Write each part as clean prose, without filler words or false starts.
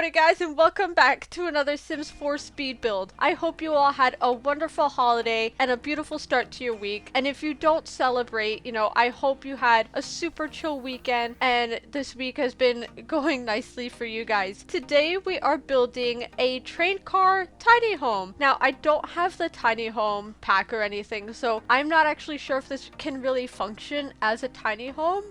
everybody guys, and welcome back to another Sims 4 speed build. I hope you all had a wonderful holiday and a beautiful start to your week. And if you don't celebrate, I hope you had a super chill weekend and this week has been going nicely for you guys. Today we are building a train car tiny home. Now I don't have the tiny home pack or anything, so I'm not actually sure if this can really function as a tiny home.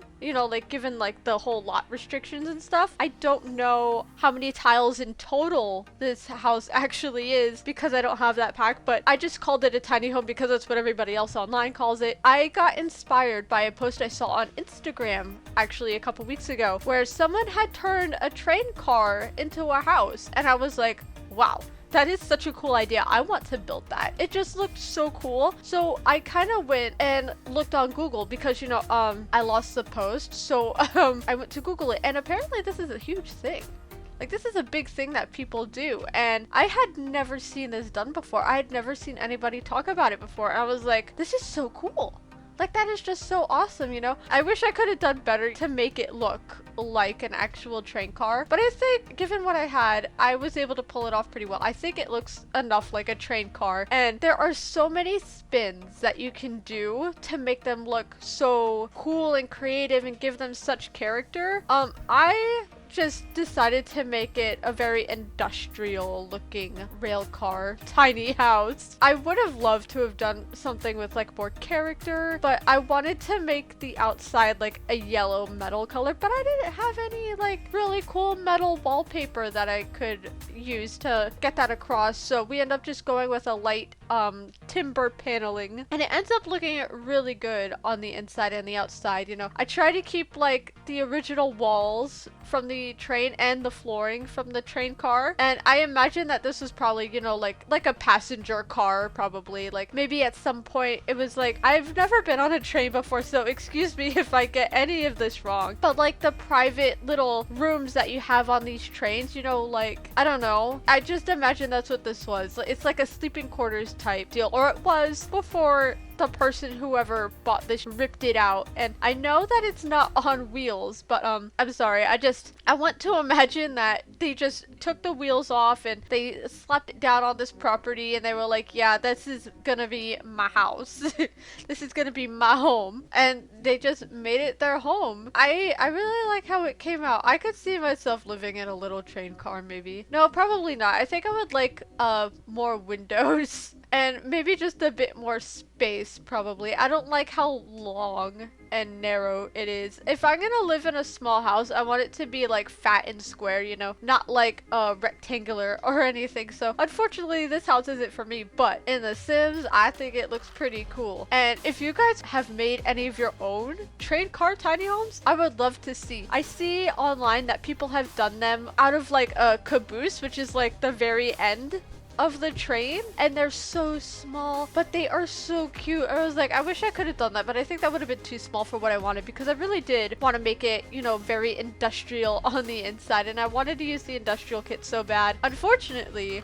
Given the whole lot restrictions and stuff. I don't know how many tiles in total this house actually is because I don't have that pack, but I just called it a tiny home because that's what everybody else online calls it. I got inspired by a post I saw on Instagram actually a couple weeks ago where someone had turned a train car into a house, and I was like, wow. That is such a cool idea. I want to build that. It just looked so cool. So I kind of went and looked on Google because, I lost the post. So I went to Google it, and apparently this is a huge thing. This is a big thing that people do, and I had never seen this done before. I had never seen anybody talk about it before. And I was like, this is so cool. That is just so awesome, I wish I could have done better to make it look like an actual train car, but I think given what I had, I was able to pull it off pretty well. I think it looks enough like a train car, and there are so many spins that you can do to make them look so cool and creative and give them such character. I just decided to make it a very industrial looking rail car tiny house. I would have loved to have done something with more character, but I wanted to make the outside a yellow metal color, but I didn't have any really cool metal wallpaper that I could use to get that across, so we end up just going with a light timber paneling, and it ends up looking really good on the inside and the outside. I try to keep the original walls from the train and the flooring from the train car, and I imagine that this was probably like a passenger car, probably maybe at some point it was I've never been on a train before, so excuse me if I get any of this wrong, but the private little rooms that you have on these trains, I don't know, I just imagine that's what this was. It's like a sleeping quarters type deal, or it was before the person whoever bought this ripped it out. And I know that it's not on wheels, but I'm sorry, I want to imagine that they just took the wheels off and they slapped it down on this property, and they were like, yeah, this is gonna be my house. This is gonna be my home, and they just made it their home. I really like how it came out. I could see myself living in a little train car, maybe. No, probably not. I think I would like more windows and maybe just a bit more space, probably. I don't like how long and narrow it is. If I'm gonna live in a small house, I want it to be fat and square, not rectangular or anything. So unfortunately this house isn't for me, but in The Sims I think it looks pretty cool. And if you guys have made any of your own train car tiny homes, I would love to see. I see online that people have done them out of a caboose, which is the very end of the train, and they're so small, but they are so cute. I was I wish I could have done that, but I think that would have been too small for what I wanted, because I really did want to make it, very industrial on the inside, and I wanted to use the industrial kit so bad. Unfortunately,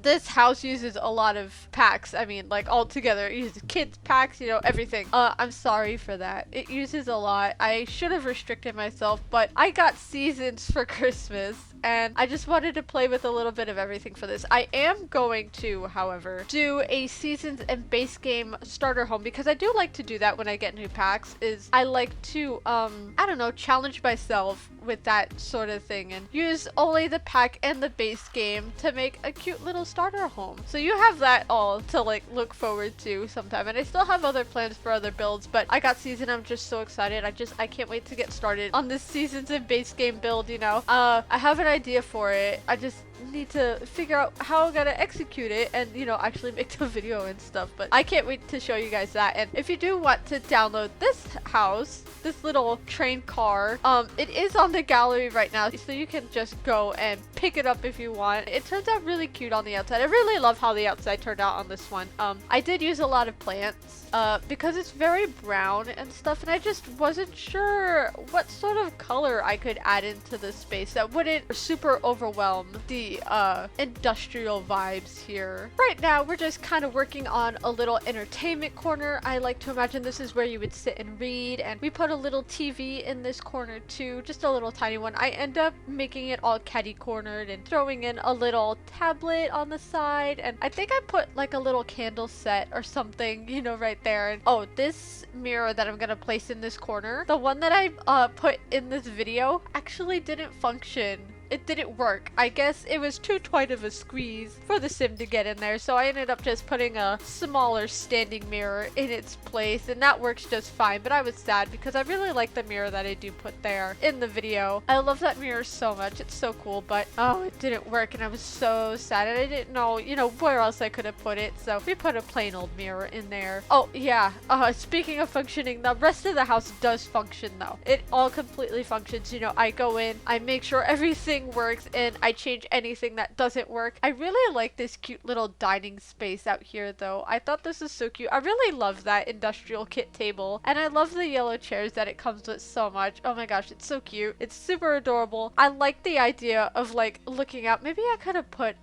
this house uses a lot of packs. I mean, altogether, it uses kids packs, everything. I'm sorry for that. It uses a lot. I should have restricted myself, but I got seasons for Christmas, and I just wanted to play with a little bit of everything for this. I am going to, however, do a seasons and base game starter home, because I do like to do that when I get new packs. Is I like to, I don't know, challenge myself with that sort of thing and use only the pack and the base game to make a cute little starter home. So you have that all to look forward to sometime, and I still have other plans for other builds, but I got season. I'm just so excited. I can't wait to get started on this seasons and base game build. I have an idea for it. I just need to figure out how I'm gonna execute it and actually make the video and stuff, but I can't wait to show you guys that. And if you do want to download this house, this little train car, it is on the gallery right now, so you can just go and pick it up if you want. It turns out really cute on the outside. I really love how the outside turned out on this one. I did use a lot of plants because it's very brown and stuff, and I just wasn't sure what sort of color I could add into the space that wouldn't super overwhelm the really industrial vibes here. Right now, we're just kind of working on a little entertainment corner. I like to imagine this is where you would sit and read, and we put a little TV in this corner too, just a little tiny one. I end up making it all catty cornered and throwing in a little tablet on the side, and I think I put like a little candle set or something, you know, right there. And oh, this mirror that I'm gonna place in this corner, the one that I put in this video, actually didn't function. It didn't work. I guess it was too tight of a squeeze for the sim to get in there, so I ended up just putting a smaller standing mirror in its place, and that works just fine. But I was sad because I really like the mirror that I do put there in the video. I love that mirror so much. It's so cool, but oh, it didn't work, and I was so sad, and I didn't know, you know, where else I could have put it, so we put a plain old mirror in there. Oh yeah, speaking of functioning, the rest of the house does function though. It all completely functions. You know, I go in, I make sure everything works, and I change anything that doesn't work. I really like this cute little dining space out here though. I thought this is so cute. I really love that industrial kit table, and I love the yellow chairs that it comes with so much. Oh my gosh, it's so cute. It's super adorable. I like the idea of like looking out. Maybe I could have put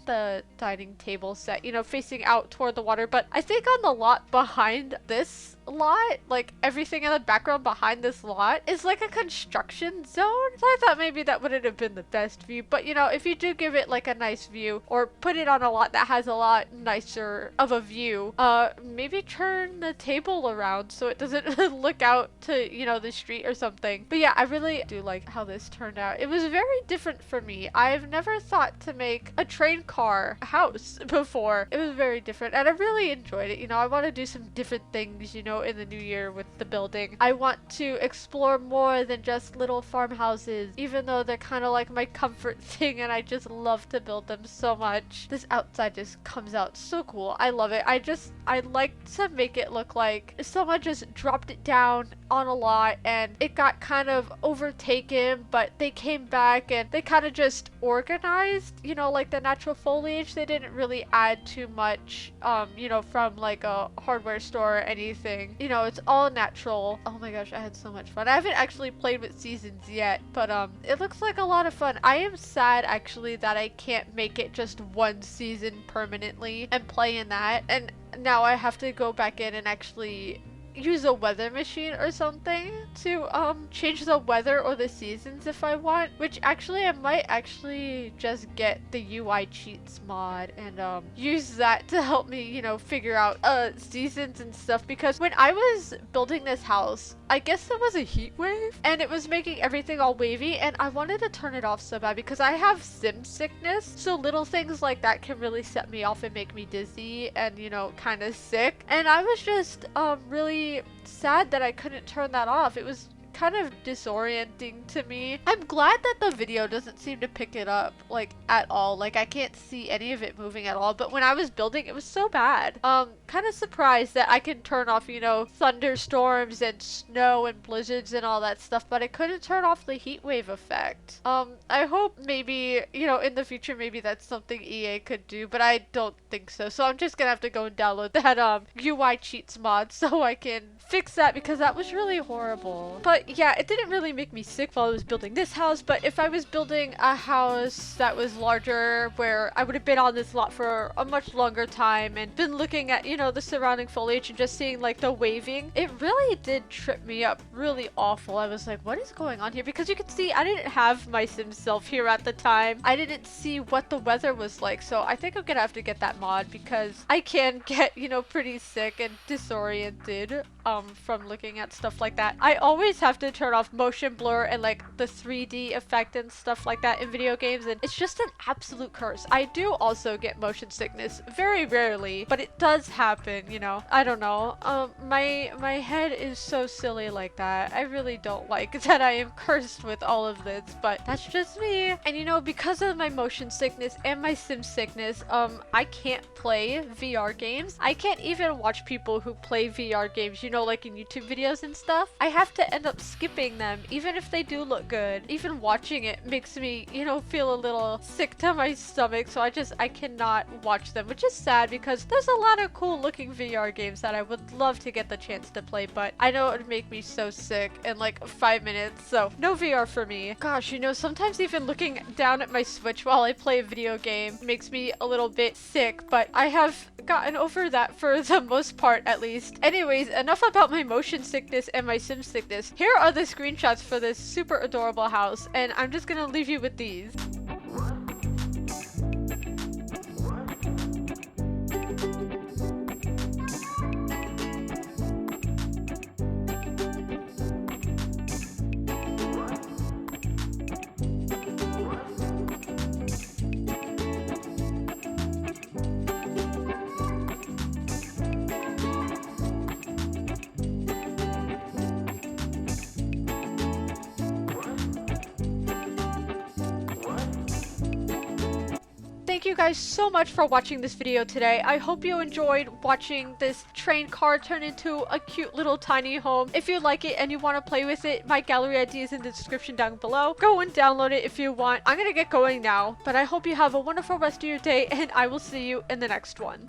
the dining table set, you know, facing out toward the water, but I think on the lot behind this lot, like everything in the background behind this lot is like a construction zone, so I thought maybe that wouldn't have been the best view. But you know, if you do give it like a nice view or put it on a lot that has a lot nicer of a view, maybe turn the table around so it doesn't look out to, you know, the street or something. But yeah, I really do like how this turned out. It was very different for me. I've never thought to make a train car house before. It was very different, and I really enjoyed it. You know, I want to do some different things, you know, in the new year with the building. I want to explore more than just little farmhouses, even though they're kind of like my comfort thing, and I just love to build them so much. This outside just comes out so cool. I love it. I like to make it look like someone just dropped it down on a lot and it got kind of overtaken, but they came back and they kind of just organized, you know, like the natural foliage. They didn't really add too much, you know, from like a hardware store or anything. You know, it's all natural. Oh my gosh, I had so much fun. I haven't actually played with seasons yet, but it looks like a lot of fun. I am sad actually that I can't make it just one season permanently and play in that, and now I have to go back in and actually use a weather machine or something to change the weather or the seasons if I want, which actually I might actually just get the UI cheats mod and use that to help me, you know, figure out seasons and stuff. Because when I was building this house, I guess there was a heat wave and it was making everything all wavy, and I wanted to turn it off so bad because I have sim sickness, so little things like that can really set me off and make me dizzy and, you know, kind of sick. And I was just really sad that I couldn't turn that off. It was kind of disorienting to me. I'm glad that the video doesn't seem to pick it up like at all. Like I can't see any of it moving at all, but when I was building it was so bad. Kind of surprised that I can turn off, you know, thunderstorms and snow and blizzards and all that stuff, but I couldn't turn off the heat wave effect. I hope maybe, you know, in the future maybe that's something EA could do, but I don't think so. So I'm just gonna have to go and download that UI cheats mod so I can fix that, because that was really horrible. But yeah, it didn't really make me sick while I was building this house, but if I was building a house that was larger, where I would have been on this lot for a much longer time and been looking at, you know, the surrounding foliage and just seeing like the waving, it really did trip me up really awful. I was like, what is going on here? Because you can see I didn't have my sim self here at the time. I didn't see what the weather was like, so I think I'm gonna have to get that mod because I can get, you know, pretty sick and disoriented from looking at stuff like that. I always have to turn off motion blur and like the 3D effect and stuff like that in video games, and it's just an absolute curse. I do also get motion sickness very rarely, but it does happen, you know. I don't know. My head is so silly like that. I really don't like that I am cursed with all of this, but that's just me. And you know, because of my motion sickness and my sim sickness, I can't play VR games. I can't even watch people who play VR games, you know, like in YouTube videos and stuff. I have to end up skipping them, even if they do look good. Even watching it makes me, you know, feel a little sick to my stomach, so I cannot watch them, which is sad because there's a lot of cool looking VR games that I would love to get the chance to play, but I know it would make me so sick in like 5 minutes, so no VR for me. Gosh, you know, sometimes even looking down at my Switch while I play a video game makes me a little bit sick, but I have gotten over that for the most part, at least. Anyways, enough about my motion sickness and my sim sickness. Here are the screenshots for this super adorable house, and I'm just gonna leave you with these. Thank you guys so much for watching this video today. I hope you enjoyed watching this train car turn into a cute little tiny home. If you like it and you want to play with it, my gallery ID is in the description down below. Go and download it if you want. I'm gonna get going now, but I hope you have a wonderful rest of your day, and I will see you in the next one.